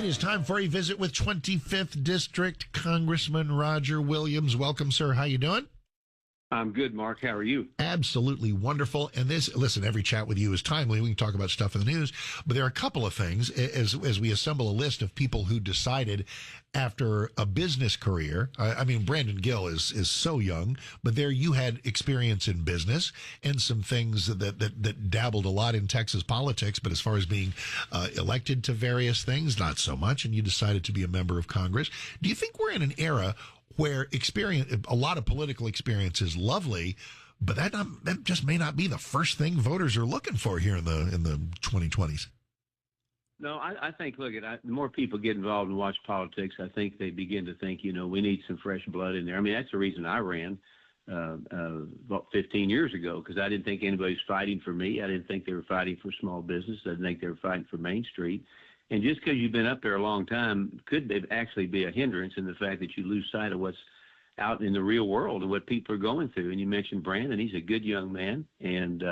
is time for a visit with 25th District Congressman Roger Williams. Welcome, sir. How you doing? I'm good, Mark. How are you? Absolutely wonderful. And listen, every chat with you is timely. We can talk about stuff in the news, but there are a couple of things as we assemble a list of people who decided after a business career. I mean, Brandon Gill is so young, but there you had experience in business and some things that dabbled a lot in Texas politics. But as far as being elected to various things, not so much. And you decided to be a member of Congress. Do you think we're in an era where a lot of political experience is lovely, but that just may not be the first thing voters are looking for here in the 2020s? No, I think, the more people get involved and watch politics, I think they begin to think, we need some fresh blood in there. I mean, that's the reason I ran about 15 years ago, because I didn't think anybody was fighting for me. I didn't think they were fighting for small business. I didn't think they were fighting for Main Street. And just because you've been up there a long time could actually be a hindrance in the fact that you lose sight of what's out in the real world and what people are going through. And you mentioned Brandon. He's a good young man. And,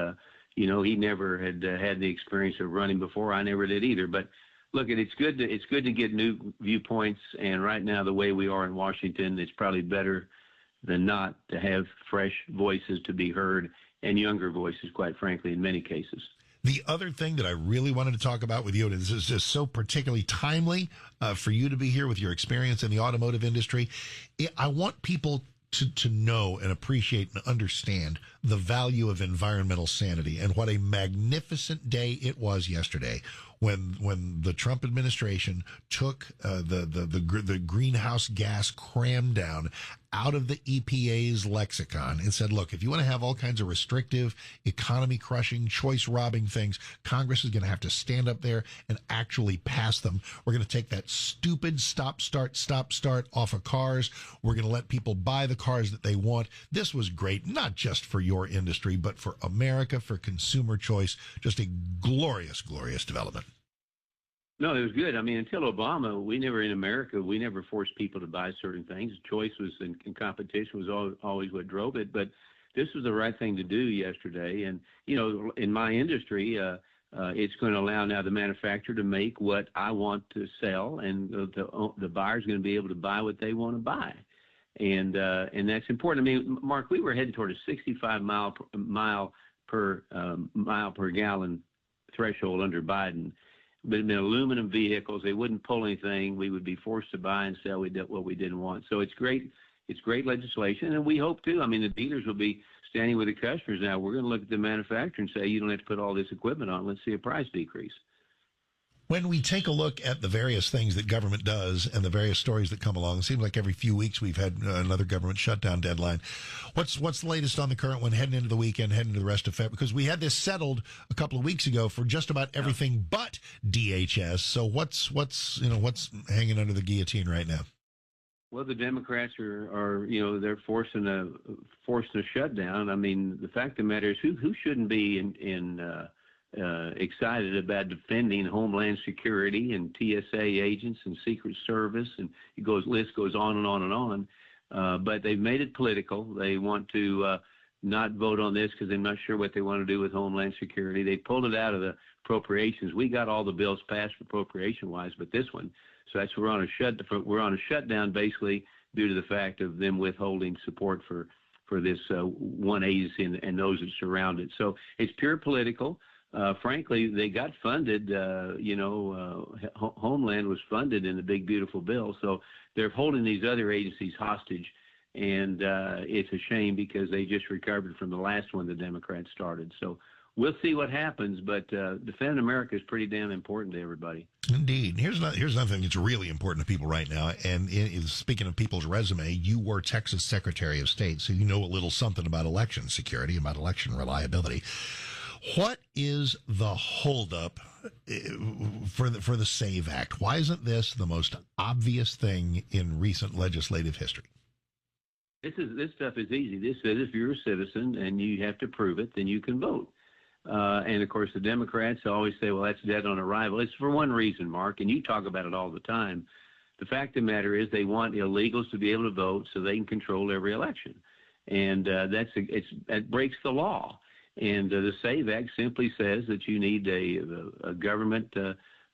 he never had had the experience of running before. I never did either. But look, it's good to get new viewpoints. And right now, the way we are in Washington, it's probably better than not to have fresh voices to be heard and younger voices, quite frankly, in many cases. The other thing that I really wanted to talk about with you, and this is just so particularly timely for you to be here with your experience in the automotive industry, I want people to know and appreciate and understand the value of environmental sanity and what a magnificent day it was yesterday when the Trump administration took the greenhouse gas cram down out of the EPA's lexicon and said, look, if you want to have all kinds of restrictive, economy-crushing, choice-robbing things, Congress is going to have to stand up there and actually pass them. We're going to take that stupid stop, start off of cars. We're going to let people buy the cars that they want. This was great, not just for your industry, but for America, for consumer choice. Just a glorious, glorious development. No, it was good. I mean, until Obama, we never forced people to buy certain things. Choice was and competition was always what drove it. But this was the right thing to do yesterday. And, in my industry, it's going to allow now the manufacturer to make what I want to sell, and the buyer's going to be able to buy what they want to buy. And that's important. I mean, Mark, we were heading toward a 65 mile per gallon threshold under Biden. But in aluminum vehicles, they wouldn't pull anything. We would be forced to buy and sell what we didn't want. So it's great. It's great legislation, and we hope too. I mean, the dealers will be standing with the customers now. We're going to look at the manufacturer and say, you don't have to put all this equipment on. Let's see a price decrease. When we take a look at the various things that government does and the various stories that come along, it seems like every few weeks we've had another government shutdown deadline. What's the latest on the current one heading into the weekend, heading into the rest of February? Because we had this settled a couple of weeks ago for just about everything but DHS. So what's hanging under the guillotine right now? Well, the Democrats are they're forcing a shutdown. I mean, the fact of the matter is, who shouldn't be excited about defending Homeland Security and TSA agents and Secret Service, and list goes on and on and on. But they've made it political. They want to not vote on this because they're not sure what they want to do with Homeland Security. They pulled it out of the appropriations. We got all the bills passed appropriation-wise, but this one. So we're on a shutdown basically due to the fact of them withholding support for this one agency and those that surround it. So it's pure political. Frankly, they got funded, Homeland was funded in the big, beautiful bill. So they're holding these other agencies hostage. And it's a shame because they just recovered from the last one the Democrats started. So we'll see what happens. But defending America is pretty damn important to everybody. Indeed. Here's another thing that's really important to people right now. And speaking of people's resume, you were Texas Secretary of State, so you know a little something about election security, about election reliability. What is the holdup for the SAVE Act? Why isn't this the most obvious thing in recent legislative history? This stuff is easy. This says if you're a citizen and you have to prove it, then you can vote. And of course, the Democrats always say, well, that's dead on arrival. It's for one reason, Mark, and you talk about it all the time. The fact of the matter is they want illegals to be able to vote so they can control every election. And it breaks the law. And the SAVE Act simply says that you need a government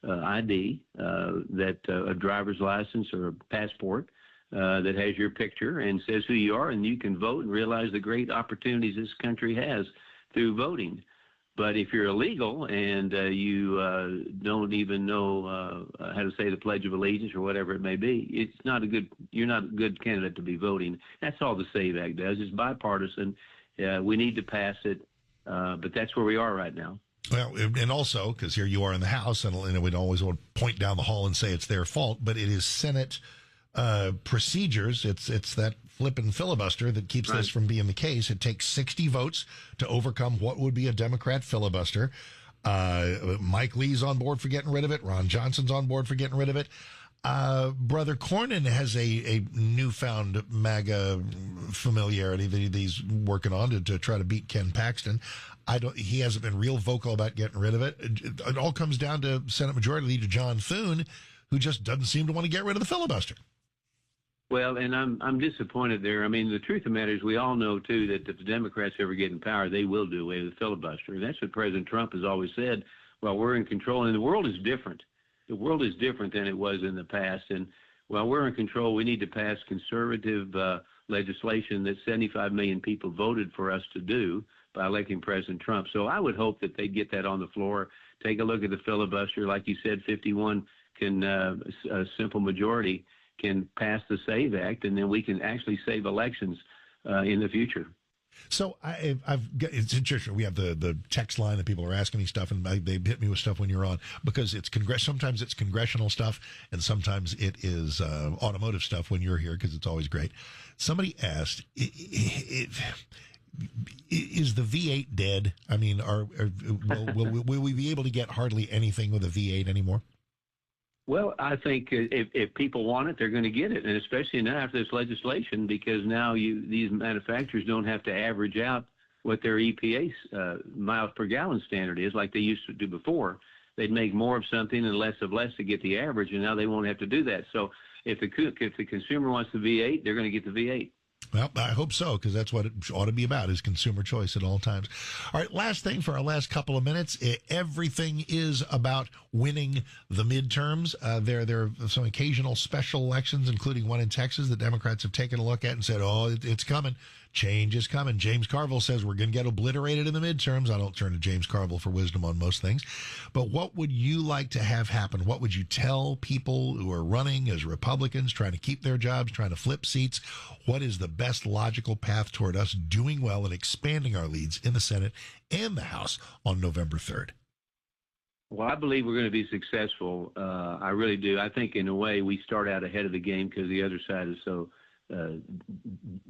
ID, that a driver's license or a passport that has your picture and says who you are, and you can vote and realize the great opportunities this country has through voting. But if you're illegal and you don't even know how to say the Pledge of Allegiance or whatever it may be, you're not a good candidate to be voting. That's all the SAVE Act does. It's bipartisan. We need to pass it, but that's where we are right now. Well, and also, because here you are in the House, and we'd always want to point down the hall and say it's their fault, but it is Senate procedures. It's that flippin' filibuster that keeps this from being the case. It takes 60 votes to overcome what would be a Democrat filibuster. Mike Lee's on board for getting rid of it. Ron Johnson's on board for getting rid of it. Brother Cornyn has a newfound MAGA familiarity that he's working on to try to beat Ken Paxton. He hasn't been real vocal about getting rid of it. It all comes down to Senate Majority Leader John Thune, who just doesn't seem to want to get rid of the filibuster. Well, and I'm disappointed there. I mean, the truth of the matter is we all know, too, that if the Democrats ever get in power, they will do away with the filibuster. And that's what President Trump has always said. Well, we're in control, and the world is different. The world is different than it was in the past. And while we're in control, we need to pass conservative legislation that 75 million people voted for us to do by electing President Trump. So I would hope that they get that on the floor, take a look at the filibuster. Like you said, 51 can, a simple majority can pass the SAVE Act, and then we can actually save elections in the future. So it's interesting. We have the text line that people are asking me stuff, and they hit me with stuff when you're on, because it's sometimes it's congressional stuff, and sometimes it is automotive stuff when you're here, because it's always great. Somebody asked, is the V8 dead? I mean, will we be able to get hardly anything with a V8 anymore? Well, I think if people want it, they're going to get it, and especially now after this legislation, because now these manufacturers don't have to average out what their EPA miles per gallon standard is like they used to do before. They'd make more of something and less of less to get the average, and now they won't have to do that. So if the consumer wants the V8, they're going to get the V8. Well, I hope so, because that's what it ought to be about, is consumer choice at all times. All right, last thing for our last couple of minutes. Everything is about winning the midterms. There are some occasional special elections, including one in Texas, that Democrats have taken a look at and said, oh, it's coming. Change is coming. James Carville says we're going to get obliterated in the midterms. I don't turn to James Carville for wisdom on most things. But what would you like to have happen? What would you tell people who are running as Republicans, trying to keep their jobs, trying to flip seats? What is the best logical path toward us doing well and expanding our leads in the Senate and the House on November 3rd? Well, I believe we're going to be successful. I really do. I think in a way we start out ahead of the game because the other side is so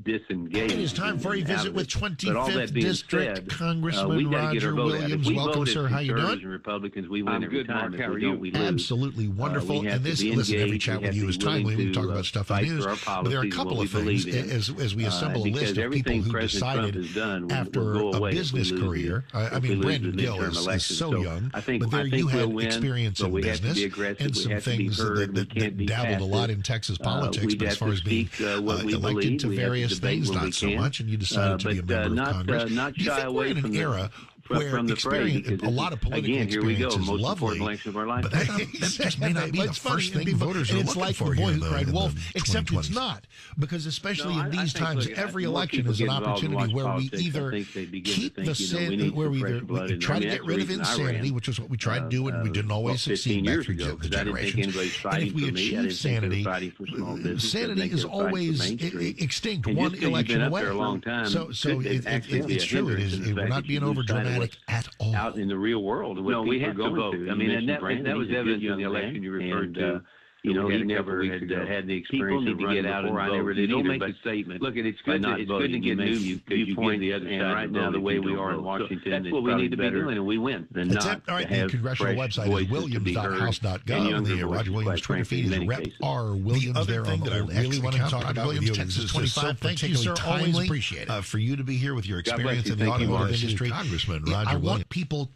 disengaged. It is time for a visit with 25th District said, Congressman Roger Williams. Welcome, sir. How you doing? And Republicans, we win every time. Mark, how are you? We lose. Absolutely wonderful. And this, listen, every chat with you is timely. We talk about stuff in the news. But there are a couple of things as we assemble a list of people who decided after a business career. I mean, Brandon Gill is so young, but there you had experience in business and some things that dabbled a lot in Texas politics, but as far as being elected to various things, not so much, and you decided to be a member of Congress. Do you think we're in an era where experience, a lot of political experience is lovely, but that just may not be the first thing voters are looking for. It's like the boy who cried wolf, except it's not, because especially in these times, every election is an opportunity where we either keep the sin, where we either try to get rid of insanity, which is what we tried to do, and we didn't always succeed back through the generations. And if we achieve sanity, sanity is always extinct, one election away. So it's true. We're not being over dramatic at all. Out in the real world. No, we have to vote. I mean, and that was evident in the election you referred to. You know, he never had the experience to get out and vote. Don't make a statement. Look, it's good to get new viewpoints. And right now, the way we are in Washington, that's what we need to be doing, and we win. All right, the congressional website is williams.house.gov. The Roger Williams Twitter feed is Rep R. Williams there on the old really want to talk about Williams, Texas 25. Thank you, sir. Always appreciate it. For you to be here with your experience in the automotive industry. Congressman Roger Williams. I want people